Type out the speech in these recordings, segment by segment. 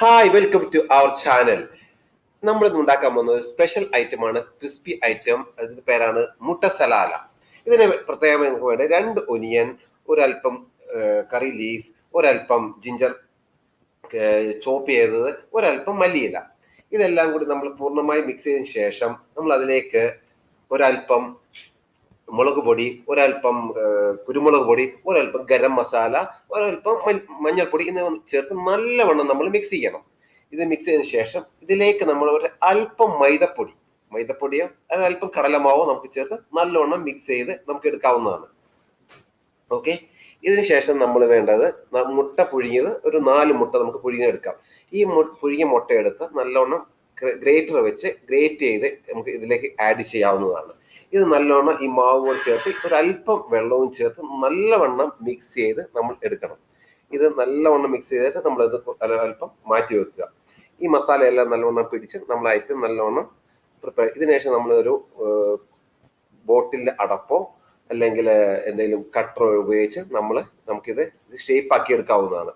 Hi, welcome to our channel. നമ്മൾ ഇന്ന് ഉണ്ടാക്കാൻ പോകുന്നത് സ്പെഷ്യൽ ഐറ്റം ആണ്, ക്രിസ്പി ഐറ്റം. അതിന്റെ പേരാണ് മുട്ട സലാല. ഇതിന് പ്രത്യേകം നിങ്ങൾക്ക് വേണ്ട 2 ഒനിയൻ, ഒരല്പം കറി ലീഫ്, ഒരല്പം ജിഞ്ചർ ചോപ്പ് ചെയ്തത്, ഒരല്പം മല്ലിയില. ഇതെല്ലാം കൂടി നമ്മൾ പൂർണ്ണമായി മിക്സ് ചെയ്തതിനു ശേഷം നമ്മൾ അതിലേക്ക് ഒരല്പം മുളക് പൊടി, ഒരല്പം കുരുമുളക് പൊടി, ഒരല്പം ഗരം മസാല, ഒരല്പം മഞ്ഞൾപ്പൊടി എന്നിവ ചേർത്ത് നല്ലവണ്ണം നമ്മൾ മിക്സ് ചെയ്യണം. ഇത് മിക്സ് ചെയ്തതിനു ശേഷം ഇതിലേക്ക് നമ്മൾ ഒരു അല്പം മൈദപ്പൊടിയോ അല്പം കടലമാവോ നമുക്ക് ചേർത്ത് നല്ലവണ്ണം മിക്സ് ചെയ്ത് നമുക്ക് എടുക്കാവുന്നതാണ്. ഓക്കെ, ഇതിന് ശേഷം നമ്മൾ വേണ്ടത് മുട്ട പുഴുങ്ങിയത്, ഒരു 4 മുട്ട നമുക്ക് പുഴുങ്ങിയെടുക്കാം. ഈ പുഴുങ്ങിയ മുട്ട എടുത്ത് നല്ലവണ്ണം ഗ്രേറ്റർ വെച്ച് ഗ്രേറ്റ് ചെയ്ത് നമുക്ക് ഇതിലേക്ക് ആഡ് ചെയ്യാവുന്നതാണ്. ഇത് നല്ലവണ്ണം ഈ മാവ് ചേർത്ത് ഒരല്പം വെള്ളവും ചേർത്ത് നല്ലവണ്ണം മിക്സ് ചെയ്ത് നമ്മൾ എടുക്കണം. ഇത് നല്ലവണ്ണം മിക്സ് ചെയ്തിട്ട് നമ്മൾ ഇത് അല്പം മാറ്റി വെക്കുക. ഈ മസാലയെല്ലാം നല്ലവണ്ണം പിടിച്ച് നമ്മൾ ഐറ്റം നല്ലവണ്ണം പ്രിപ്പയർ. ഇതിനുശേഷം നമ്മൾ ഒരു ബോട്ടിലിന്റെ അടപ്പോ അല്ലെങ്കിൽ എന്തെങ്കിലും കട്ടറോ ഉപയോഗിച്ച് നമുക്കിത് ഷേപ്പ് ആക്കി എടുക്കാവുന്നതാണ്.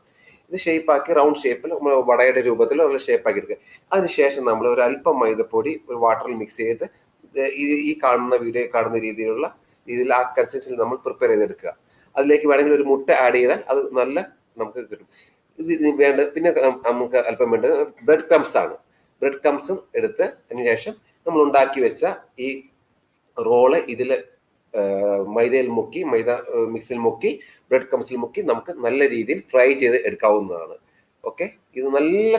ഇത് ഷേപ്പാക്കി റൗണ്ട് ഷേപ്പിൽ നമ്മൾ വടയുടെ രൂപത്തിൽ ഷേപ്പാക്കി എടുക്കുക. അതിനുശേഷം നമ്മൾ ഒരു അല്പം മൈദപ്പൊടി ഒരു വാട്ടറിൽ മിക്സ് ചെയ്തിട്ട് ഈ കാണുന്ന വീഡിയോ കാണുന്ന രീതിയിൽ ആ കൺസിസ്റ്റൻസിൽ നമ്മൾ പ്രിപ്പയർ ചെയ്തെടുക്കുക. അതിലേക്ക് വേണമെങ്കിൽ ഒരു മുട്ട ആഡ് ചെയ്താൽ അത് നല്ല നമുക്ക് കിട്ടും. ഇത് വേണ്ട. പിന്നെ നമുക്ക് അല്പം വേണ്ടത് ബ്രെഡ് ക്രംസ് ആണ്. ബ്രെഡ് ക്രംസും എടുത്ത് അതിന് ശേഷം നമ്മൾ ഉണ്ടാക്കി വെച്ച ഈ റോള് ഇതിൽ മൈദയിൽ മുക്കി, മൈദ മിക്സിൽ മുക്കി, ബ്രെഡ് ക്രംസിൽ മുക്കി നമുക്ക് നല്ല രീതിയിൽ ഫ്രൈ ചെയ്ത് എടുക്കാവുന്നതാണ്. ഓക്കെ, ഇത് നല്ല